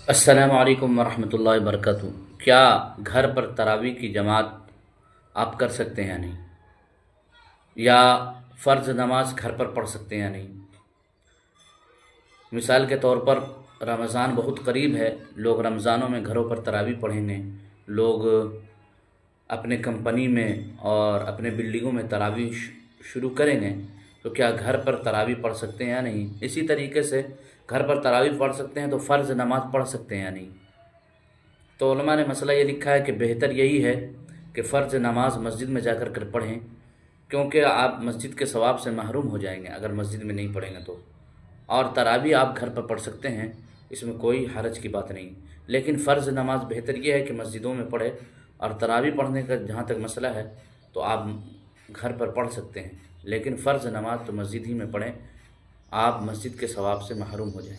अस्सलामु अलैकुम वरहमतुल्लाहि वबरकातुहू। क्या घर पर तरावी की जमात आप कर सकते हैं या नहीं, या फ़र्ज़ नमाज घर पर पढ़ सकते हैं या नहीं। मिसाल के तौर पर रमज़ान बहुत करीब है, लोग रमज़ानों में घरों पर तरावी पढ़ेंगे। लोग अपने कंपनी में और अपने बिल्डिंगों में तरावी शुरू करेंगे, तो क्या घर पर तरावी पढ़ सकते हैं या नहीं। इसी तरीके से घर पर तरावी पढ़ सकते हैं तो फ़र्ज़ नमाज पढ़ सकते हैं या नहीं। तो उलमा ने मसला ये लिखा है कि बेहतर यही है कि फ़र्ज़ नमाज मस्जिद में जाकर कर पढ़ें, क्योंकि आप मस्जिद के सवाब से महरूम हो जाएंगे अगर मस्जिद में नहीं पढ़ेंगे तो। और तरावी आप घर पर पढ़ सकते हैं, इसमें कोई हरज की बात नहीं। लेकिन फ़र्ज़ नमाज बेहतर यह है कि मस्जिदों में पढ़े, और तरावी पढ़ने का जहाँ तक मसला है तो आप घर पर पढ़ सकते हैं, लेकिन फ़र्ज़ नमाज तो मस्जिद ही में पढ़ें, आप मस्जिद के सवाब से महरूम हो जाएँ।